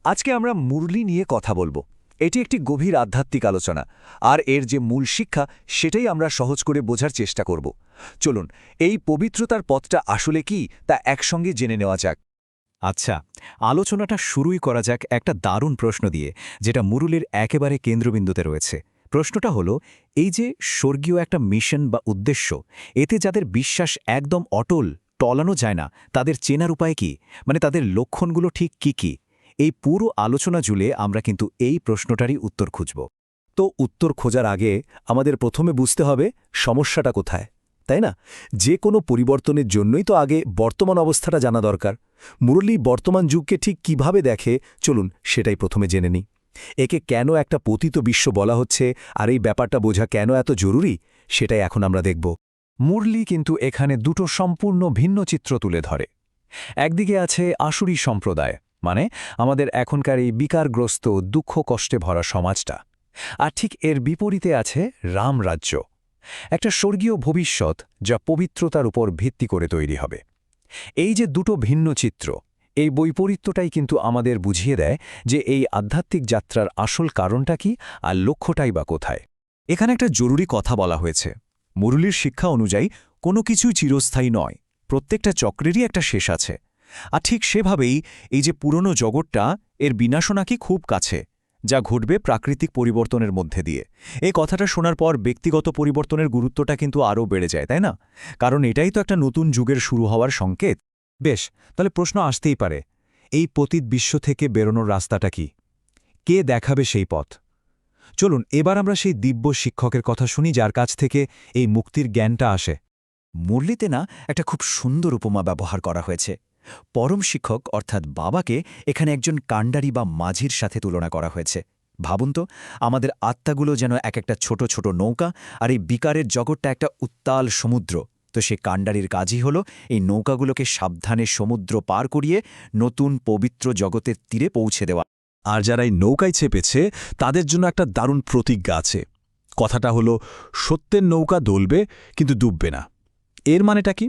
আজকে আমরা মুরলি নিয়ে কথা বলবো। এটি একটি গভীর আধ্যাত্মিক আলোচনা, আর এর যে মূল শিক্ষা সেটাই আমরা সহজ করে বোঝার চেষ্টা করব। চলুন এই পবিত্রতার পথটা আসলে কি তা একসঙ্গে জেনে নেওয়া যাক। আচ্ছা, আলোচনাটা শুরুই করা যাক একটা দারুণ প্রশ্ন দিয়ে, যেটা মুরুলির একেবারে কেন্দ্রবিন্দুতে রয়েছে। প্রশ্নটা হলো, এই যে স্বর্গীয় একটা মিশন বা উদ্দেশ্য, এতে যাদের বিশ্বাস একদম অটল, টলানো যায় না, তাদের চেনার উপায় কি? মানে তাদের লক্ষণগুলো ঠিক কি কি? এই পুরো আলোচনা জুড়ে আমরা কিন্তু এই প্রশ্নটারই উত্তর খুঁজব। তো উত্তর খোঁজার আগে আমাদের প্রথমে বুঝতে হবে সমস্যাটা কোথায়, তাই না? যে কোনো পরিবর্তনের জন্যই তো আগে বর্তমান অবস্থাটা জানা দরকার। মুরলী বর্তমান যুগকে ঠিক কিভাবে দেখে, চলুন সেটাই প্রথমে জেনে নিই। একে কেন একটা পতিত বিশ্ব বলা হচ্ছে, আর এই ব্যাপারটা বোঝা কেন এত জরুরি, সেটাই এখন আমরা দেখব। মুরলি কিন্তু এখানে দুটো সম্পূর্ণ ভিন্ন চিত্র তুলে ধরে। একদিকে আছে আসুরি সম্প্রদায়, মানে আমাদের এখনকার এই বিকারগ্রস্ত দুঃখ কষ্টে ভরা সমাজটা, আর ঠিক এর বিপরীতে আছে রামরাজ্য, একটা স্বর্গীয় ভবিষ্যৎ যা পবিত্রতার উপর ভিত্তি করে তৈরি হবে। এই যে দুটো ভিন্ন চিত্র, এই বৈপরীত্যটাই কিন্তু আমাদের বুঝিয়ে দেয় যে এই আধ্যাত্মিক যাত্রার আসল কারণটা কি আর লক্ষ্যটাই বা কোথায়। এখানে একটা জরুরি কথা বলা হয়েছে। মুরুলির শিক্ষা অনুযায়ী কোনো কিছুই চিরস্থায়ী নয়, প্রত্যেকটা চক্রেরই একটা শেষ আছে। আর ঠিক সেভাবেই এই যে পুরনো জগৎটা, এর বিনাশও নাকি খুব কাছে, যা ঘটবে প্রাকৃতিক পরিবর্তনের মধ্যে দিয়ে। এই কথাটা শোনার পর ব্যক্তিগত পরিবর্তনের গুরুত্বটা কিন্তু আরও বেড়ে যায়, তাই না? কারণ এটাই তো একটা নতুন যুগের শুরু হওয়ার সংকেত। বেশ, তাহলে প্রশ্ন আসতেই পারে, এই পতিত বিশ্ব থেকে বেরোনোর রাস্তাটা কি? কে দেখাবে সেই পথ? চলুন এবার আমরা সেই দিব্য শিক্ষকের কথা শুনি, যার কাছ থেকে এই মুক্তির জ্ঞানটা আসে। মুরলিতে না একটা খুব সুন্দর উপমা ব্যবহার করা হয়েছে। পরম শিক্ষক অর্থাৎ বাবাকে এখানে একজন কাণ্ডারি বা মাঝির সাথে তুলনা করা হয়েছে। ভাবুন তো, আমাদের আত্মাগুলো যেন এক একটা ছোট ছোট নৌকা, আর এই বিকারের জগৎটা একটা উত্তাল সমুদ্র। তো সে কাণ্ডারির কাজই হলো এই নৌকাগুলোকে সাবধানে সমুদ্র পার করিয়ে নতুন পবিত্র জগতের তীরে পৌঁছে দেওয়া। আর যারা এই নৌকায় চেপেছে তাদের জন্য একটা দারুণ প্রতিজ্ঞা আছে। কথাটা হলো, সত্যের নৌকা দোলবে কিন্তু ডুববে না। এর মানেটা কি?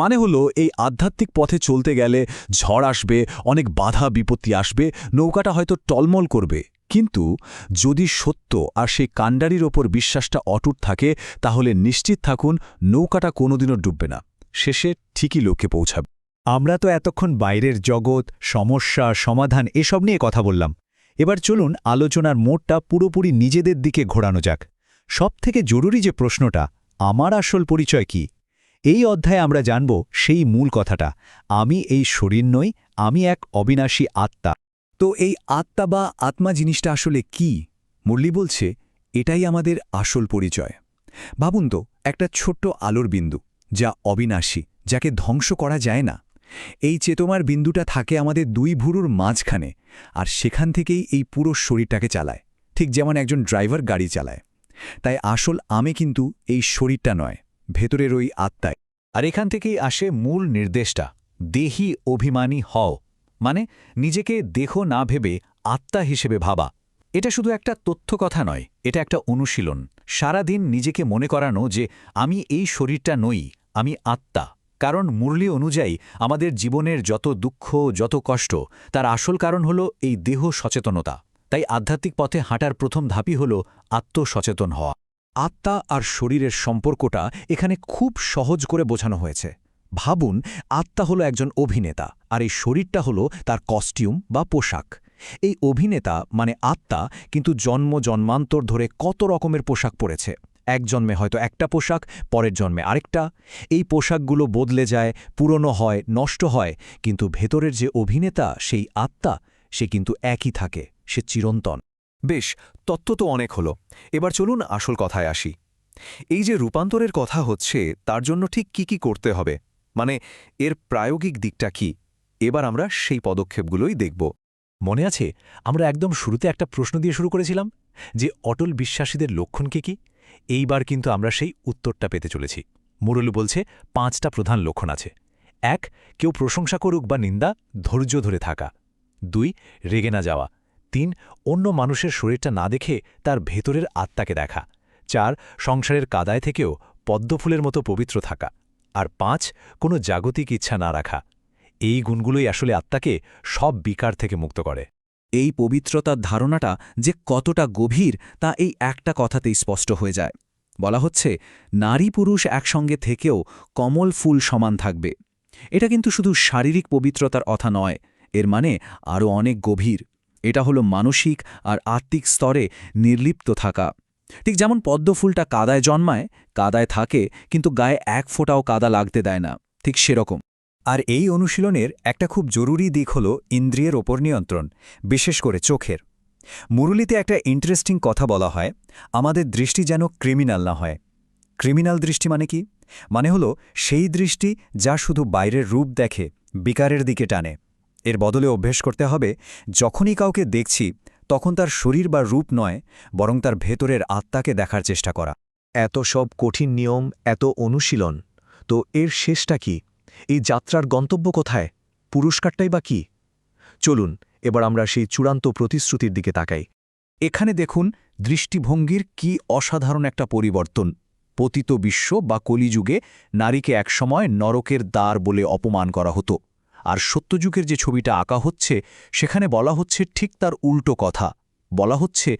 মানে হলো, এই আধ্যাত্মিক পথে চলতে গেলে ঝড় আসবে, অনেক বাধা বিপত্তি আসবে, নৌকাটা হয়তো টলমল করবে, কিন্তু যদি সত্য আর সেই কাণ্ডারির ওপর বিশ্বাসটা অটুট থাকে, তাহলে নিশ্চিত থাকুন নৌকাটা কোনোদিনও ডুববে না, শেষে ঠিকই লক্ষ্যে পৌঁছাবে। আমরা তো এতক্ষণ বাইরের জগৎ, সমস্যা, সমাধান এসব নিয়ে কথা বললাম। এবার চলুন আলোচনার মোড়টা পুরোপুরি নিজেদের দিকে ঘোরানো যাক। সবথেকে জরুরি যে প্রশ্নটা, আমার আসল পরিচয় কি? এই অধ্যায়ে আমরা জানব সেই মূল কথাটা, আমি এই শরীর নই, আমি এক অবিনাশী আত্মা। তো এই আত্মা বা আত্মা জিনিসটা আসলে কি? মুরলি বলছে এটাই আমাদের আসল পরিচয়। ভাবুন তো, একটা ছোট্ট আলোর বিন্দু যা অবিনাশী, যাকে ধ্বংস করা যায় না। এই চেতনার বিন্দুটা থাকে আমাদের দুই ভুরুর মাঝখানে, আর সেখান থেকেই এই পুরো শরীরটাকে চালায়, ঠিক যেমন একজন ড্রাইভার গাড়ি চালায়। তাই আসল আমি কিন্তু এই শরীরটা নয়, ভেতরের ওই আত্মায়। আর এখান থেকেই আসে মূল নির্দেশটা, দেহি অভিমানী হও, মানে নিজেকে দেহ না ভেবে আত্মা হিসেবে ভাবা। এটা শুধু একটা তথ্য কথা নয়, এটা একটা অনুশীলন। সারাদিন নিজেকে মনে করানো যে আমি এই শরীরটা নই, আমি আত্মা। কারণ মুরলি অনুযায়ী আমাদের জীবনের যত দুঃখ, যত কষ্ট, তার আসল কারণ হলো এই দেহ সচেতনতা। তাই আধ্যাত্মিক পথে হাঁটার প্রথম ধাপই হল আত্মসচেতন হওয়া। আত্মা আর শরীরের সম্পর্কটা এখানে খুব সহজ করে বোঝানো হয়েছে। ভাবুন, আত্মা হলো একজন অভিনেতা, আর এই শরীরটা হলো তার কস্টিউম বা পোশাক। এই অভিনেতা মানে আত্মা কিন্তু জন্ম জন্মান্তর ধরে কত রকমের পোশাক পরেছে। এক জন্মে হয়তো একটা পোশাক, পরের জন্মে আরেকটা। এই পোশাকগুলো বদলে যায়, পুরনো হয়, নষ্ট হয়, কিন্তু ভেতরের যে অভিনেতা, সেই আত্মা, সে কিন্তু একই থাকে, সে চিরন্তন। বেশ, তত্ত্ব তো অনেক হলো, এবার চলুন আসল কথায় আসি। এই যে রূপান্তরের কথা হচ্ছে, তার জন্য ঠিক কি কি করতে হবে, মানে এর প্রায়োগিক দিকটা কি? এবার আমরা সেই পদক্ষেপগুলোই দেখব। মনে আছে আমরা একদম শুরুতে একটা প্রশ্ন দিয়ে শুরু করেছিলাম যে অটল বিশ্বাসীদের লক্ষণ কি? এইবার কিন্তু আমরা সেই উত্তরটা পেতে চলেছি। মুরলী বলছে 5টা প্রধান লক্ষণ আছে। 1. কেউ প্রশংসা করুক বা নিন্দা, ধৈর্য ধরে থাকা। 2. রেগে না যাওয়া। 3. অন্য মানুষের শরীরটা না দেখে তার ভেতরের আত্মাকে দেখা। 4. সংসারের কাদায় থেকেও পদ্মফুলের মতো পবিত্র থাকা। আর 5. কোনো জাগতিক ইচ্ছা না রাখা। এই গুণগুলোই আসলে আত্মাকে সব বিকার থেকে মুক্ত করে। এই পবিত্রতার ধারণাটা যে কতটা গভীর তা এই একটা কথাতেই স্পষ্ট হয়ে যায়। বলা হচ্ছে নারী পুরুষ একসঙ্গে থেকেও কমল ফুল সমান থাকবে। এটা কিন্তু শুধু শারীরিক পবিত্রতার কথা নয়, এর মানে আরও অনেক গভীর। এটা হলো মানসিক আর আত্মিক স্তরে নির্লিপ্ত থাকা। ঠিক যেমন পদ্মফুলটা কাদায় জন্মায়, কাদায় থাকে, কিন্তু গায়ে এক ফোঁটাও কাদা লাগতে দেয় না, ঠিক সেরকম। আর এই অনুশীলনের একটা খুব জরুরি দিক হল ইন্দ্রিয়ের ওপর নিয়ন্ত্রণ, বিশেষ করে চোখের। মুরুলিতে একটা ইন্টারেস্টিং কথা বলা হয়, আমাদের দৃষ্টি যেন ক্রিমিনাল না হয়। ক্রিমিনাল দৃষ্টি মানে কি? মানে হলো সেই দৃষ্টি যা শুধু বাইরের রূপ দেখে, বিকারের দিকে টানে। এর বদলে অভ্যেস করতে হবে, যখনই কাউকে দেখছি তখন তার শরীর বা রূপ নয়, বরং তার ভেতরের আত্মাকে দেখার চেষ্টা করা। এত সব কঠিন নিয়ম, এত অনুশীলন, তো এর শেষটা কি? এই যাত্রার গন্তব্য কোথায়? পুরস্কারটাই বা কি? চলুন এবার আমরা সেই চূড়ান্ত প্রতিশ্রুতির দিকে তাকাই। এখানে দেখুন দৃষ্টিভঙ্গির কি অসাধারণ একটা পরিবর্তন। পতিত বিশ্ব বা কলিযুগে নারীকে একসময় নরকের দ্বার বলে অপমান করা হতো, আর সত্যযুগের যে ছবিটা আঁকা হচ্ছে সেখানে বলা হচ্ছে ঠিক তার উল্টো কথা। বলা হচ্ছে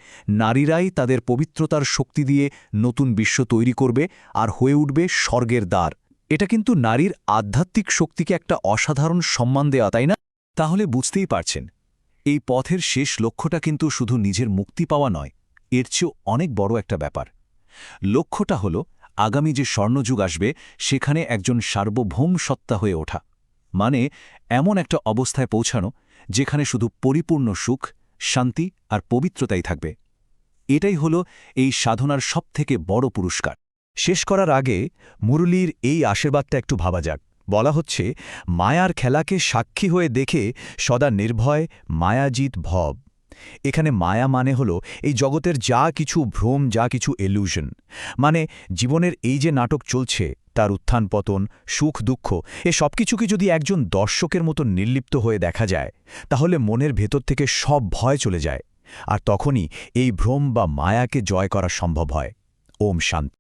নারীরাই তাদের পবিত্রতার শক্তি দিয়ে নতুন বিশ্ব তৈরি করবে আর হয়ে উঠবে স্বর্গের দ্বার। এটা কিন্তু নারীর আধ্যাত্মিক শক্তিকে একটা অসাধারণ সম্মান দেয়া, তাই না? তাহলে বুঝতেই পারছেন, এই পথের শেষ লক্ষ্যটা কিন্তু শুধু নিজের মুক্তি পাওয়া নয়, এর চেয়েও অনেক বড় একটা ব্যাপার। লক্ষ্যটা হল আগামী যে স্বর্ণযুগ আসবে সেখানে একজন সার্বভৌম সত্তা হয়ে ওঠা, মানে এমন একটা অবস্থায় পৌঁছানো যেখানে শুধু পরিপূর্ণ সুখ, শান্তি আর পবিত্রতাই থাকবে। এটাই হল এই সাধনার সবথেকে বড় পুরস্কার। শেষ করার আগে মুরলীর এই আশীর্বাদটা একটু ভাবা যাক। বলা হচ্ছে, মায়ার খেলাকে সাক্ষী হয়ে দেখে সদা নির্ভয় মায়াজিত ভব। এখানে মায়া মানে হল এই জগতের যা কিছু ভ্রম, যা কিছু ইলিউশন, মানে জীবনের এই যে নাটক চলছে তার উত্থান পতন, সুখ দুঃখ, এ সব কিছুকে যদি একজন দর্শকের মতো নির্লিপ্ত হয়ে দেখা যায়, তাহলে মনের ভেতর থেকে সব ভয় চলে যায়, আর তখনই এই ভ্রম বা মায়াকে জয় করা সম্ভব হয়। ওম শান্তি।